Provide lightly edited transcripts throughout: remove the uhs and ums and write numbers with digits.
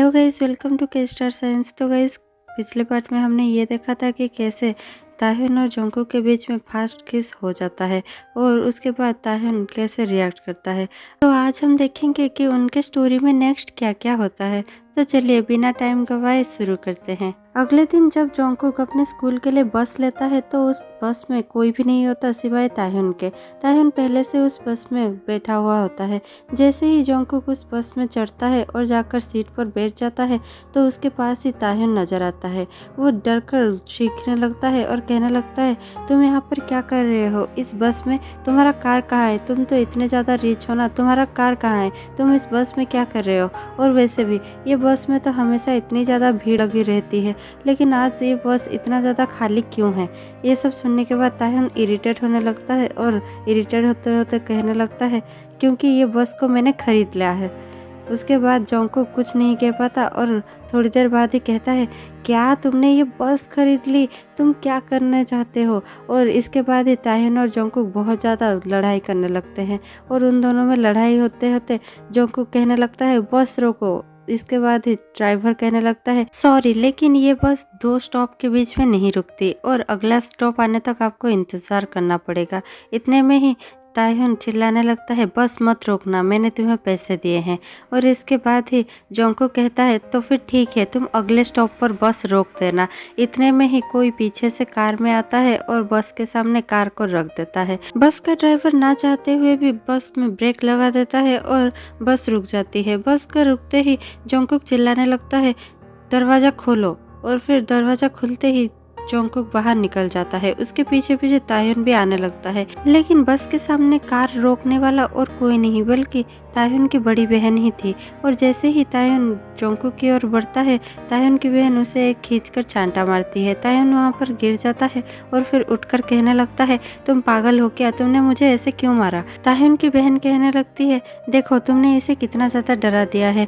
Hello guys, welcome to के star signs. तो guys, पिछले पार्ट में हमने ये देखा था कि कैसे ताह्युन और जोंगकुक के बीच में फास्ट किस हो जाता है और उसके बाद ताह्युन कैसे रिएक्ट करता है। तो आज हम देखेंगे कि उनके स्टोरी में नेक्स्ट क्या क्या होता है। तो चलिए बिना टाइम गवाए शुरू करते हैं। अगले दिन जब जोंगकुक अपने स्कूल के लिए बस लेता है तो उस बस में कोई भी नहीं होता सिवाय ताह्युन के। ताह्युन पहले से उस बस में बैठा हुआ होता है। जैसे ही जोंगकुक उस बस में चढ़ता है और जाकर सीट पर बैठ जाता है तो उसके पास ही ताह्युन नजर आता है। वो डर कर चीखने लगता है और कहने लगता है, तुम यहाँ पर क्या कर रहे हो? इस बस में तुम्हारा कार कहाँ है? तुम तो इतने ज़्यादा रिच हो ना, तुम्हारा कार कहाँ है? तुम इस बस में क्या कर रहे हो? और वैसे भी ये बस में तो हमेशा इतनी ज़्यादा भीड़ लगी रहती है, लेकिन आज ये बस इतना ज़्यादा खाली क्यों है? ये सब सुनने के बाद ताह्युन इरिटेट होने लगता है और इरिटेट होते होते कहने लगता है, क्योंकि ये बस को मैंने खरीद लिया है। उसके बाद जोंगकुक कुछ नहीं कह पाता और थोड़ी देर बाद ही कहता है, क्या तुमने ये बस खरीद ली? तुम क्या करना चाहते हो? और इसके बाद ही ताह्युन और जोंगकुक बहुत ज़्यादा लड़ाई करने लगते हैं और उन दोनों में लड़ाई होते होते जोंगकुक कहने लगता है, बस रोको। इसके बाद ही ड्राइवर कहने लगता है, सॉरी लेकिन ये बस 2 स्टॉप के बीच में नहीं रुकती और अगला स्टॉप आने तक आपको इंतज़ार करना पड़ेगा। इतने में ही ताह्युन चिल्लाने लगता है, बस मत रोकना, मैंने तुम्हें पैसे दिए हैं। और इसके बाद ही जोंगकुक कहता है, तो फिर ठीक है, तुम अगले स्टॉप पर बस रोक देना। इतने में ही कोई पीछे से कार में आता है और बस के सामने कार को रख देता है। बस का ड्राइवर ना चाहते हुए भी बस में ब्रेक लगा देता है और बस रुक जाती है। बस का रुकते ही जोंगकुक चिल्लाने लगता है, दरवाज़ा खोलो। और फिर दरवाज़ा खुलते ही जोंगकुक बाहर निकल जाता है। उसके पीछे पीछे ताह्युन भी आने लगता है, लेकिन बस के सामने कार रोकने वाला और कोई नहीं बल्कि ताह्युन की बड़ी बहन ही थी। और जैसे ही ताह्युन जोंगकुक की ओर बढ़ता है, ताह्युन की बहन उसे एक खींचकर चांटा मारती है। ताह्युन वहाँ पर गिर जाता है और फिर उठकर कहने लगता है, तुम पागल हो क्या? तुमने मुझे ऐसे क्यों मारा? ताह्युन की बहन कहने लगती है, देखो तुमने इसे कितना ज़्यादा डरा दिया है।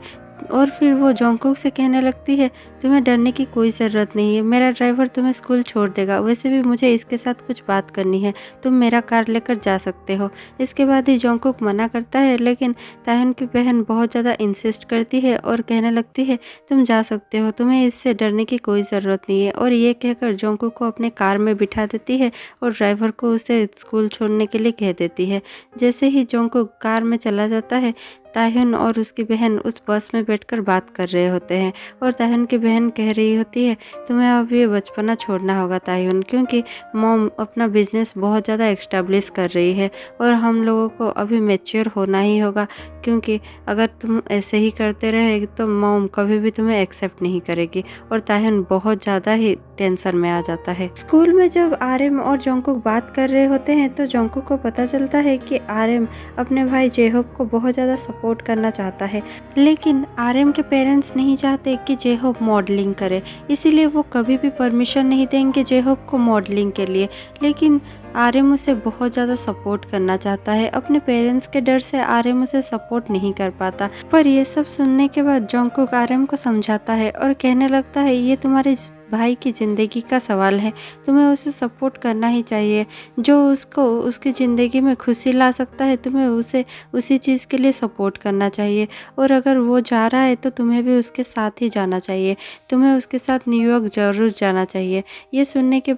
और फिर वो जोंगकुक से कहने लगती है, तुम्हें डरने की कोई ज़रूरत नहीं है, मेरा ड्राइवर तुम्हें स्कूल छोड़ देगा। वैसे भी मुझे इसके साथ कुछ बात करनी है, तुम मेरा कार लेकर जा सकते हो। इसके बाद ही जोंगकुक मना करता है, लेकिन ताह्युन की बहन बहुत ज़्यादा इंसिस्ट करती है और कहने लगती है, तुम जा सकते हो, तुम्हें इससे डरने की कोई ज़रूरत नहीं है। और ये कहकर जोंगकुक को अपने कार में बिठा देती है और ड्राइवर को उसे स्कूल छोड़ने के लिए कह देती है। जैसे ही जोंगकुक कार में चला जाता है, ताह्युन और उसकी बहन उस बस में बैठकर बात कर रहे होते हैं और ताह्युन की बहन कह रही होती है, तुम्हें अब ये बचपना छोड़ना होगा ताह्युन, क्योंकि मॉम अपना बिजनेस बहुत ज़्यादा एक्स्टेब्लिश कर रही है और हम लोगों को अभी मैच्योर होना ही होगा, क्योंकि अगर तुम ऐसे ही करते रहे तो मॉम कभी भी तुम्हें एक्सेप्ट नहीं करेगी। और ताह्युन बहुत ज़्यादा ही टेंशन में आ जाता है। स्कूल में जब आर्यन और जोंगकुक बात कर रहे होते हैं तो जोंगकुक को पता चलता है कि आर्यन अपने भाई जेहोप को बहुत ज़्यादा सपोर्ट करना चाहता है, लेकिन आर्यन के पेरेंट्स नहीं चाहते कि जेहोप मॉडलिंग करे, इसीलिए वो कभी भी परमिशन नहीं देंगे जेहोप को मॉडलिंग के लिए। लेकिन आर्यन उसे बहुत ज़्यादा सपोर्ट करना चाहता है। अपने पेरेंट्स के डर से आर्यन उसे सपोर्ट नहीं कर पाता। पर ये सब सुनने के बाद जोंगकुक आर्यन को समझाता है और कहने लगता है, ये तुम्हारे भाई की ज़िंदगी का सवाल है, तुम्हें उसे सपोर्ट करना ही चाहिए। जो उसको उसकी ज़िंदगी में खुशी ला सकता है, तुम्हें उसे उसी चीज़ के लिए सपोर्ट करना चाहिए। और अगर वो जा रहा है तो तुम्हें भी उसके साथ ही जाना चाहिए, तुम्हें उसके साथ न्यूयॉर्क ज़रूर जाना चाहिए। ये सुनने के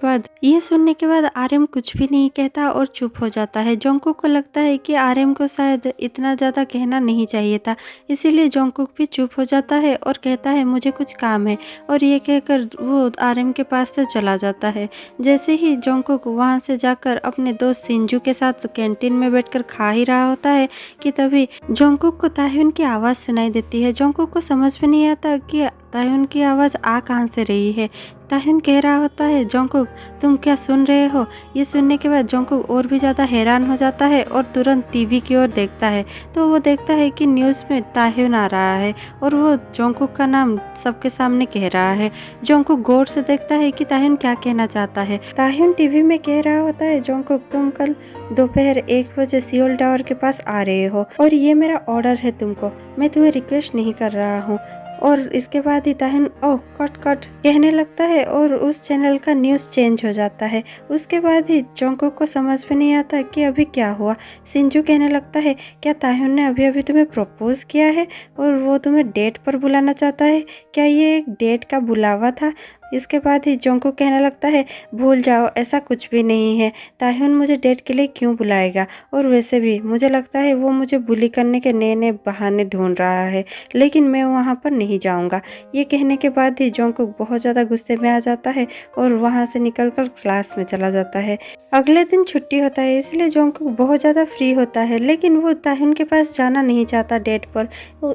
बाद आर्यन कुछ भी नहीं कहता और चुप हो जाता है। जोंगकुक को लगता है कि आर्यन को शायद इतना ज़्यादा कहना नहीं चाहिए था, इसीलिए जोंगकुक भी चुप हो जाता है और कहता है, मुझे कुछ काम है। और ये कहकर वो आर्यन के पास से चला जाता है। जैसे ही जोंगकुक वहां से जाकर अपने दोस्त शिंजू के साथ कैंटीन में बैठकर खा ही रहा होता है कि तभी जोंगकुक को ताह्युन की आवाज़ सुनाई देती है। जोंगकुक को समझ में नहीं आता कि ताह्युन की आवाज़ आ कहाँ से रही है। ताह्युन कह रहा होता है, जोंगकुक तुम क्या सुन रहे हो? ये सुनने के बाद जोंगकुक और भी ज़्यादा हैरान हो जाता है और तुरंत टीवी की ओर देखता है तो वो देखता है कि न्यूज़ में ताह्युन आ रहा है और वो जोंगकुक का नाम सबके सामने कह रहा है। जोंगकुक गौर से देखता है कि ताह्युन क्या कहना चाहता है। ताह्युन टीवी में कह रहा होता है, जोंगकुक तुम कल दोपहर 1 बजे सियोल टावर के पास आ रहे हो और ये मेरा ऑर्डर है तुमको, मैं तुम्हें रिक्वेस्ट नहीं कर रहा हूँ। और इसके बाद ही ताहिन ओह कट कट कहने लगता है और उस चैनल का न्यूज़ चेंज हो जाता है। उसके बाद ही जोंगकुक को समझ में नहीं आता कि अभी क्या हुआ। शिंजू कहने लगता है क्या ताहिन ने अभी अभी तुम्हें प्रपोज किया है और वो तुम्हें डेट पर बुलाना चाहता है? क्या ये एक डेट का बुलावा था? इसके बाद ही जोंगकुक कहने लगता है भूल जाओ, ऐसा कुछ भी नहीं है। ताहिन मुझे डेट के लिए क्यों बुलाएगा, और वैसे भी मुझे लगता है वो मुझे बुली करने के नए नए बहाने ढूंढ रहा है, लेकिन मैं वहाँ पर नहीं जाऊँगा। ये कहने के बाद ही जोंगकुक बहुत ज़्यादा गुस्से में आ जाता है और वहाँ से निकलकर क्लास में चला जाता है। अगले दिन छुट्टी होता है, इसलिए जोंगकुक बहुत ज़्यादा फ्री होता है, लेकिन वो ताहिन के पास जाना नहीं चाहता डेट पर,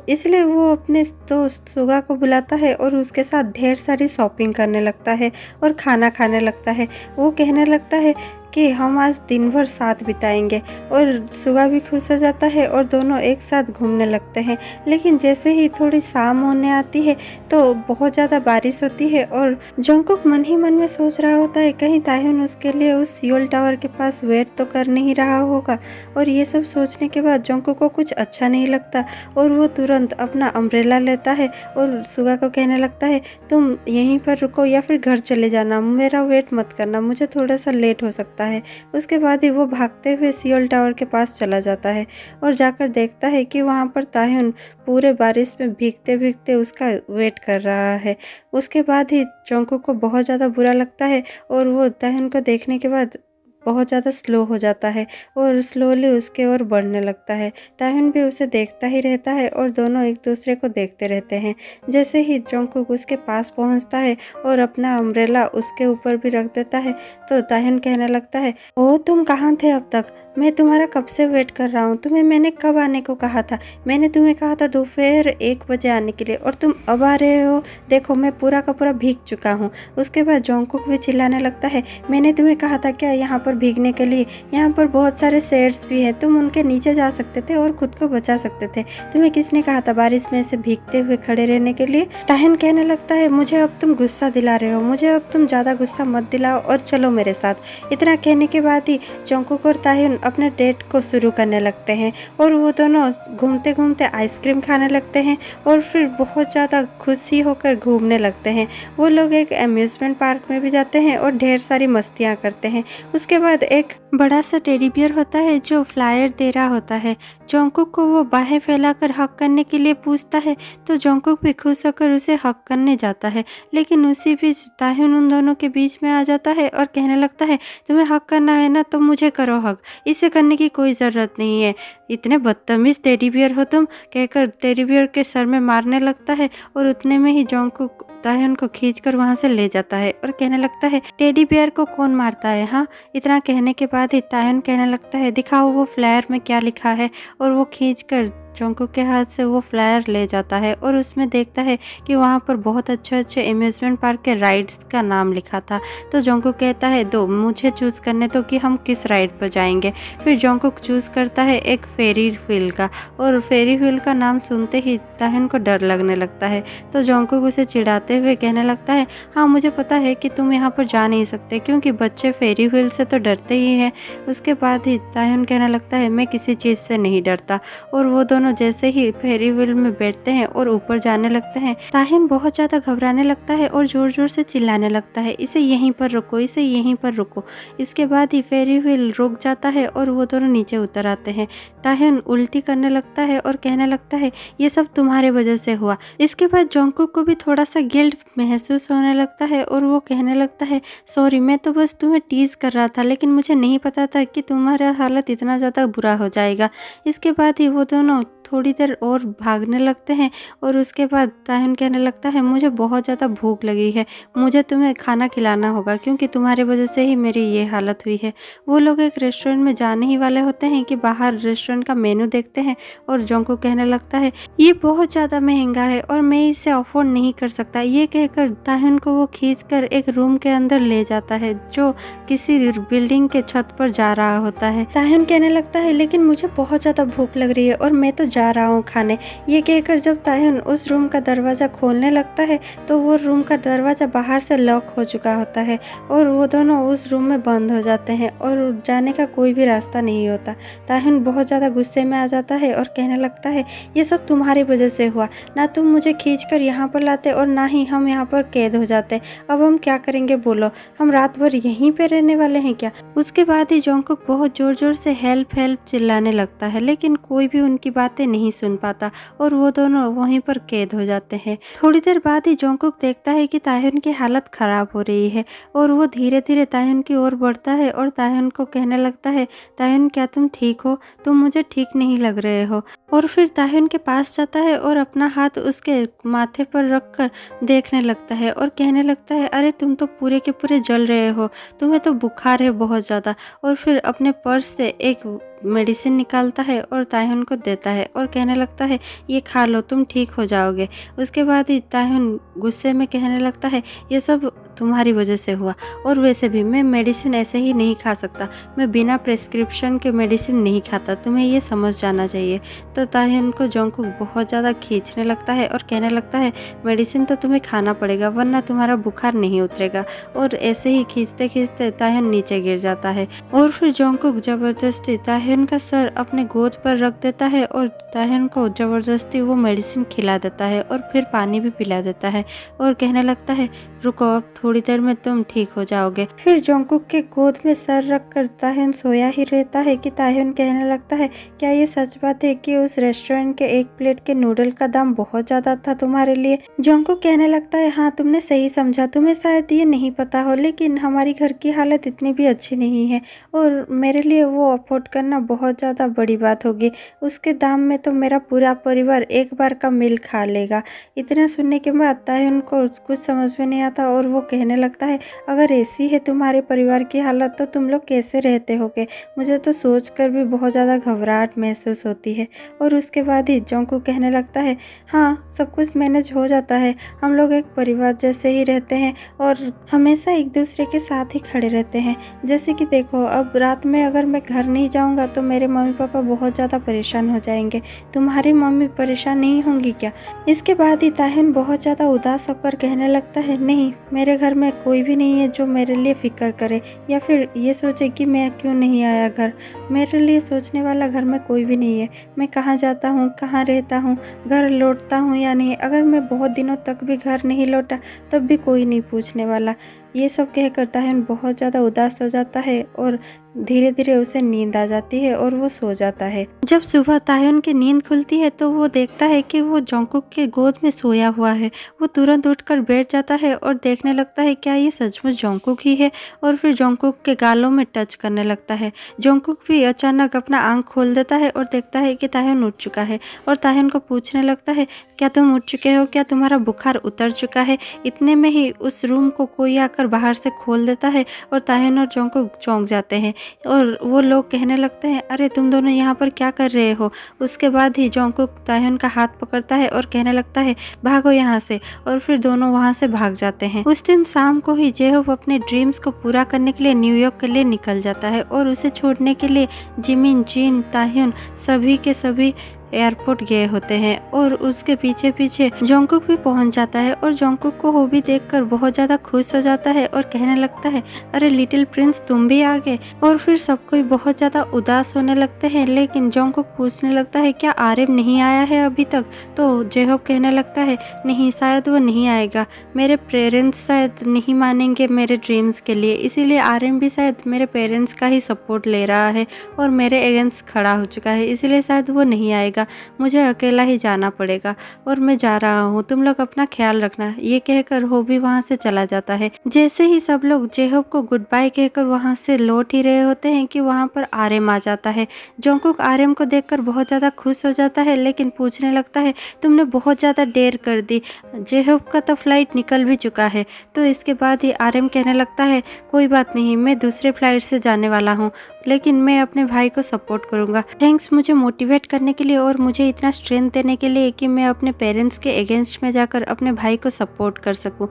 इसलिए वो अपने दोस्त सुगा को बुलाता है और उसके साथ ढेर सारी शॉपिंग करने लगता है और खाना खाने लगता है। वो कहने लगता है कि हम आज दिन भर साथ बिताएंगे, और सुगा भी खुश हो जाता है और दोनों एक साथ घूमने लगते हैं। लेकिन जैसे ही थोड़ी शाम होने आती है तो बहुत ज़्यादा बारिश होती है और जोंगकुक मन ही मन में सोच रहा होता है कहीं ताहिन उसके लिए उस सियोल टावर के पास वेट तो कर नहीं रहा होगा। और ये सब सोचने के बाद जोंगकुक को कुछ अच्छा नहीं लगता और वो तुरंत अपना अम्ब्रेला लेता है और सुगा को कहने लगता है तुम यहीं पर रुको या फिर घर चले जाना, मेरा वेट मत करना, मुझे थोड़ा सा लेट हो सकता है। उसके बाद ही वो भागते हुए सियोल टावर के पास चला जाता है और जाकर देखता है कि वहाँ पर ताहिन पूरे बारिश में भीगते भीगते उसका वेट कर रहा है। उसके बाद ही जोंगकुक को बहुत ज़्यादा बुरा लगता है और वो ताहिन को देखने के बाद बहुत ज़्यादा स्लो हो जाता है और स्लोली उसके ओर बढ़ने लगता है। ताहिन भी उसे देखता ही रहता है और दोनों एक दूसरे को देखते रहते हैं। जैसे ही जोंगकुक उसके पास पहुंचता है और अपना अम्ब्रेला उसके ऊपर भी रख देता है तो ताहिन कहने लगता है ओ तुम कहाँ थे अब तक, मैं तुम्हारा कब से वेट कर रहा हूँ, तुम्हें मैंने कब आने को कहा था, मैंने तुम्हें कहा था दोपहर 1 बजे आने के लिए और तुम अब आ रहे हो, देखो मैं पूरा का पूरा भीग चुका हूँ। उसके बाद जोंगकुक भी चिल्लाने लगता है मैंने तुम्हें कहा था क्या यहाँ पर भीगने के लिए, यहाँ पर बहुत सारे शेड्स भी हैं, तुम उनके नीचे जा सकते थे और खुद को बचा सकते थे, तुम्हें किसने कहा था बारिश में से भीगते हुए खड़े रहने के लिए। ताहिन कहने लगता है मुझे अब तुम गुस्सा दिला रहे हो, मुझे अब तुम ज़्यादा गुस्सा मत दिलाओ और चलो मेरे साथ। इतना कहने के बाद ही जोंगकुक और ताहिन अपने डेट को शुरू करने लगते हैं और वो दोनों घूमते घूमते आइसक्रीम खाने लगते हैं और फिर बहुत ज़्यादा खुशी होकर घूमने लगते हैं। वो लोग एक अम्यूज़मेंट पार्क में भी जाते हैं और ढेर सारी मस्तियाँ करते हैं। उसके बाद एक बड़ा सा टेडी बियर होता है जो फ्लायर दे रहा होता है। जोंगकुक को वो बाहें फैलाकर हक करने के लिए पूछता है तो जोंगकुक भी खुश होकर उसे हक करने जाता है, लेकिन उसी बीच ताहिन उन दोनों के बीच में आ जाता है और कहने लगता है तुम्हें हक करना है ना तो मुझे करो हक, इसे करने की कोई ज़रूरत नहीं है, इतने बदतमीज़ टेडी बियर हो तुम, कहकर टेडी बियर के सर में मारने लगता है और उतने में ही जोंगकुक ताहिन को खींचकर वहाँ से ले जाता है और कहने लगता है टेडी बियर को कौन मारता है हाँ। इतना कहने के बाद ही ताहिन कहने लगता है दिखाओ वो फ्लायर में क्या लिखा है, और वो खींचकर जोंगकुक के हाथ से वो फ्लायर ले जाता है और उसमें देखता है कि वहाँ पर बहुत अच्छे अच्छे अम्यूज़मेंट पार्क के राइड्स का नाम लिखा था। तो जोंगकुक कहता है दो मुझे चूज़ करने दो कि हम किस राइड पर जाएंगे। फिर जोंगकुक चूज़ करता है एक फेरी व्हील का, और फेरी व्हील का नाम सुनते ही ताहिन को डर लगने लगता है। तो जोंगकुक उसे चिढ़ाते हुए कहने लगता है हाँ मुझे पता है कि तुम यहाँ पर जा नहीं सकते क्योंकि बच्चे फेरी व्हील से तो डरते ही हैं। उसके बाद ही ताहिन कहने लगता है मैं किसी चीज़ से नहीं डरता, और वो दोनों जैसे ही फेरी व्हील में बैठते हैं और ऊपर जाने लगते हैं ताहिन बहुत ज़्यादा घबराने लगता है और ज़ोर ज़ोर से चिल्लाने लगता है इसे यहीं पर रुको, इसे यहीं पर रुको। इसके बाद ही फेरी व्हील रुक जाता है और वो दोनों नीचे उतर आते हैं। ताहिन उल्टी करने लगता है और कहने लगता है ये सब तुम्हारे वजह से हुआ। इसके बाद जोंगकुक को भी थोड़ा सा गिल्ट महसूस होने लगता है और वो कहने लगता है सॉरी मैं तो बस तुम्हें टीज कर रहा था, लेकिन मुझे नहीं पता था कि तुम्हारा हालत इतना ज़्यादा बुरा हो जाएगा। इसके बाद ही वो दोनों थोड़ी देर और भागने लगते हैं और उसके बाद ताहिन कहने लगता है मुझे बहुत ज़्यादा भूख लगी है, मुझे तुम्हें खाना खिलाना होगा क्योंकि तुम्हारी वजह से ही मेरी ये हालत हुई है। वो लोग एक रेस्टोरेंट में जाने ही वाले होते हैं कि बाहर रेस्टोरेंट का मेनू देखते हैं और जोंगकुक कहने लगता है ये बहुत ज़्यादा महंगा है और मैं इसे अफोर्ड नहीं कर सकता। ये कहकर ताहिन को वो खींचकर एक रूम के अंदर ले जाता है जो किसी बिल्डिंग के छत पर जा रहा होता है। ताहिन कहने लगता है लेकिन मुझे बहुत ज़्यादा भूख लग रही है और मैं तो जा रहा हूँ खाने। ये कहकर जब ताह्युन उस रूम का दरवाज़ा खोलने लगता है तो वो रूम का दरवाज़ा बाहर से लॉक हो चुका होता है और वो दोनों उस रूम में बंद हो जाते हैं और जाने का कोई भी रास्ता नहीं होता। ताह्युन बहुत ज़्यादा गुस्से में आ जाता है और कहने लगता है, ये सब तुम्हारी वजह से हुआ, ना तुम मुझे खींचकर यहाँ पर लाते और ना ही हम यहाँ पर कैद हो जाते। अब हम क्या करेंगे बोलो, हम रात भर यहीं पे रहने वाले हैं क्या? उसके बाद ही जोंगकुक बहुत ज़ोर ज़ोर से हेल्प हेल्प चिल्लाने लगता है, लेकिन कोई भी उनकी बातें नहीं सुन पाता और वो दोनों वहीं पर कैद हो जाते हैं। थोड़ी देर बाद ही जोंगकुक देखता है कि ताह्युन की हालत खराब हो रही है और वो धीरे धीरे ताह्युन की ओर बढ़ता है और ताह्युन को कहने लगता है, ताह्युन क्या तुम ठीक हो? तुम मुझे ठीक नहीं लग रहे हो। और फिर ताह्युन के पास जाता है और अपना हाथ उसके माथे पर रखकर देखने लगता है और कहने लगता है, अरे तुम तो पूरे के पूरे जल रहे हो, तुम्हें तो बुखार है बहुत ज़्यादा। और फिर अपने पर्स से एक मेडिसिन निकालता है और ताह्युन को देता है और कहने लगता है, ये खा लो, तुम ठीक हो जाओगे। उसके बाद ही ताह्युन गुस्से में कहने लगता है, ये सब तुम्हारी वजह से हुआ और वैसे भी मैं मेडिसिन ऐसे ही नहीं खा सकता, मैं बिना प्रेस्क्रिप्शन के मेडिसिन नहीं खाता, तुम्हें ये समझ जाना चाहिए। तो ताह्युन को जोंगकुक बहुत ज़्यादा खींचने लगता है और कहने लगता है, मेडिसिन तो तुम्हें खाना पड़ेगा वरना तुम्हारा बुखार नहीं उतरेगा। और ऐसे ही खींचते खींचते ताह्युन नीचे गिर जाता है और फिर जोंगकुक ज़बरदस्ती ताह्युन का सर अपने गोद पर रख देता है और ताह्युन को ज़बरदस्ती वो मेडिसिन खिला देता है और फिर पानी भी पिला देता है और कहने लगता है, रुको अब थोड़ी देर में तुम ठीक हो जाओगे। फिर जोंगकुक के गोद में सर रखकर ताह्युन सोया ही रहता है कि ताह्युन कहने लगता है, क्या ये सच बात है कि उस रेस्टोरेंट के एक प्लेट के नूडल का दाम बहुत ज़्यादा था तुम्हारे लिए? जोंगकुक कहने लगता है, हाँ तुमने सही समझा, तुम्हें शायद ये नहीं पता हो लेकिन हमारी घर की हालत इतनी भी अच्छी नहीं है और मेरे लिए वो अफोर्ड करना बहुत ज़्यादा बड़ी बात होगी। उसके दाम में तो मेरा पूरा परिवार एक बार का मील खा लेगा। इतना सुनने के बाद ताह्युन को कुछ समझ में नहीं आता और वो कहने लगता है, अगर ऐसी है तुम्हारे परिवार की हालत तो तुम लोग कैसे रहते होगे? मुझे तो सोचकर भी बहुत ज़्यादा घबराहट महसूस होती है। और उसके बाद ही जोंगकुक कहने लगता है, हाँ सब कुछ मैनेज हो जाता है, हम लोग एक परिवार जैसे ही रहते हैं और हमेशा एक दूसरे के साथ ही खड़े रहते हैं। जैसे कि देखो, अब रात में अगर मैं घर नहीं जाऊंगा तो मेरे मम्मी पापा बहुत ज़्यादा परेशान हो जाएंगे, तुम्हारी मम्मी परेशान नहीं होंगी क्या? इसके बाद ही ताह्युन बहुत ज़्यादा उदास होकर कहने लगता है, नहीं मेरे घर में कोई भी नहीं है जो मेरे लिए फ़िक्र करे या फिर ये सोचे कि मैं क्यों नहीं आया घर। मेरे लिए सोचने वाला घर में कोई भी नहीं है। मैं कहाँ जाता हूँ, कहाँ रहता हूँ, घर लौटता हूँ या नहीं, अगर मैं बहुत दिनों तक भी घर नहीं लौटा तब भी कोई नहीं पूछने वाला। ये सब कहकर ताह्युन बहुत ज़्यादा उदास हो जाता है और धीरे धीरे उसे नींद आ जाती है और वो सो जाता है। जब सुबह ताह्युन की नींद खुलती है तो वो देखता है कि वो जोंगकुक के गोद में सोया हुआ है। वो तुरंत उठकर बैठ जाता है और देखने लगता है क्या ये सचमुच जोंगकुक ही है और फिर जोंगकुक के गालों में टच करने लगता है। जोंगकुक भी अचानक अपना आँख खोल देता है और देखता है कि ताह्युन उठ चुका है और ताह्युन को पूछने लगता है, क्या तुम उठ चुके हो, क्या तुम्हारा बुखार उतर चुका है? इतने में ही उस रूम को कोई आकर बाहर से खोल देता है और ताह्युन और जोंगकुक चौंक जाते हैं और वो लोग कहने लगते हैं, अरे तुम दोनों यहाँ पर क्या कर रहे हो? उसके बाद ही जोंगकुक ताह्युन का हाथ पकड़ता है और कहने लगता है, भागो यहाँ से, और फिर दोनों वहाँ से भाग जाते हैं। उस दिन शाम को ही जेहोब अपने ड्रीम्स को पूरा करने के लिए न्यूयॉर्क के लिए निकल जाता है और उसे छोड़ने के लिए जिमिन, जिन, ताह्युन सभी के सभी एयरपोर्ट गए होते हैं और उसके पीछे पीछे जोंगकुक भी पहुंच जाता है और जोंगकुक को होबी देखकर बहुत ज़्यादा खुश हो जाता है और कहने लगता है, अरे लिटिल प्रिंस तुम भी आ गए। और फिर सब कोई बहुत ज़्यादा उदास होने लगते हैं, लेकिन जोंगकुक पूछने लगता है, क्या आर्यन नहीं आया है अभी तक? तो जेहोब कहने लगता है, नहीं शायद वो नहीं आएगा, मेरे पेरेंट्स शायद नहीं मानेंगे मेरे ड्रीम्स के लिए, इसीलिए आर्यन भी शायद मेरे पेरेंट्स का ही सपोर्ट ले रहा है और मेरे अगेंस्ट खड़ा हो चुका है, इसीलिए शायद वो नहीं आएगा, मुझे अकेला ही जाना पड़ेगा और मैं जा रहा हूँ, तुम लोग अपना ख्याल रखना। ये कहकर होबी वहाँ से चला जाता है। जैसे ही सब लोग जेहोब को गुड बाय कहकर वहाँ से लौट ही रहे होते हैं कि वहाँ पर आर्यन आ जाता है। जोंगकुक आर्यन को देखकर बहुत ज़्यादा खुश हो जाता है, लेकिन पूछने लगता है, तुमने बहुत ज़्यादा देर कर दी, जेहोब का तो फ्लाइट निकल भी चुका है। तो इसके बाद ही आर्यन कहने लगता है, कोई बात नहीं, मैं दूसरे फ्लाइट से जाने वाला हूँ, लेकिन मैं अपने भाई को सपोर्ट करूँगा। थैंक्स मुझे मोटिवेट करने के लिए और मुझे इतना स्ट्रेंथ देने के लिए कि मैं अपने पेरेंट्स के अगेंस्ट में जाकर अपने भाई को सपोर्ट कर सकूँ,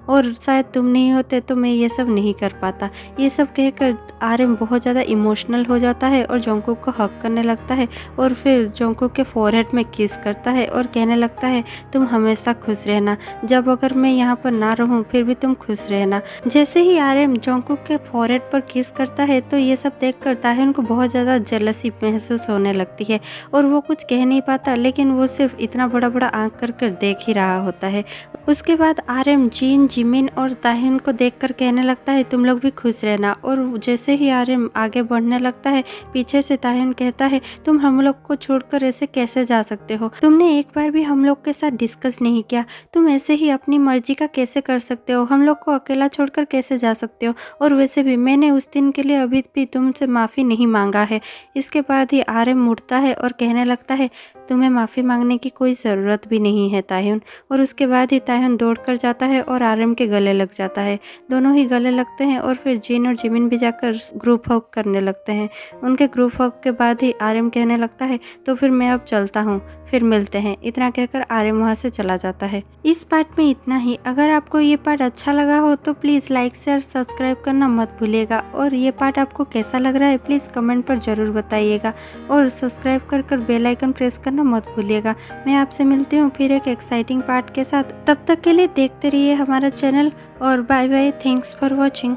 और शायद तुम नहीं होते तो मैं ये सब नहीं कर पाता। ये सब कहकर आर्यन बहुत ज़्यादा इमोशनल हो जाता है और जोंगकुक को हग करने लगता है और फिर जोंगकुक के फोरहेड में किस करता है और कहने लगता है तुम हमेशा खुश रहना, जब अगर मैं यहाँ पर ना रहूँ फिर भी तुम खुश रहना। जैसे ही आर्यन जोंगकुक के फोरहेड पर किस करता है तो ये सब देखकर ताह्युन को बहुत ज़्यादा जेलसी महसूस होने लगती है और वो कुछ कह नहीं पाता, लेकिन वो सिर्फ इतना बड़ा बड़ा आंख कर देख ही रहा होता है। उसके बाद आर्यन जिन, जिमिन और ताह्युन को देखकर कहने लगता है तुम लोग भी खुश रहना, और जैसे ही आर्यन आगे बढ़ने लगता है पीछे से ताह्युन कहता है तुम हम लोग को छोड़कर ऐसे कैसे जा सकते हो, तुमने एक बार भी हम लोग के साथ डिस्कस नहीं किया, तुम ऐसे ही अपनी मर्जी का कैसे कर सकते हो, हम लोग को अकेला छोड़कर कैसे जा सकते हो, और वैसे भी मैंने उस दिन के लिए अभी भी तुमसे माफ़ी नहीं मांगा है। इसके बाद ही आर्यन मुड़ता है और कहने लगता है तुम्हें माफ़ी मांगने की कोई ज़रूरत भी नहीं है ताह्युन, और उसके बाद ही ताह्युन दौड़कर जाता है और आर्यन के गले लग जाता है। दोनों ही गले लगते हैं और फिर जिन और जिमिन भी जाकर ग्रुप हग करने लगते हैं। उनके ग्रुप हग के बाद ही आर्यन कहने लगता है तो फिर मैं अब चलता हूँ, फिर मिलते हैं। इतना कहकर आर्यन वहाँ से चला जाता है। इस पार्ट में इतना ही। अगर आपको ये पार्ट अच्छा लगा हो तो प्लीज़ लाइक शेयर सब्सक्राइब करना मत भूलिएगा, और ये पार्ट आपको कैसा लग रहा है प्लीज़ कमेंट पर ज़रूर बताइएगा, और सब्सक्राइब कर बेल आइकन प्रेस करना मत भूलिएगा। मैं आपसे मिलती हूँ फिर एक एक्साइटिंग पार्ट के साथ। तब तक के लिए देखते रहिए हमारा चैनल, और bye bye. Thanks for watching.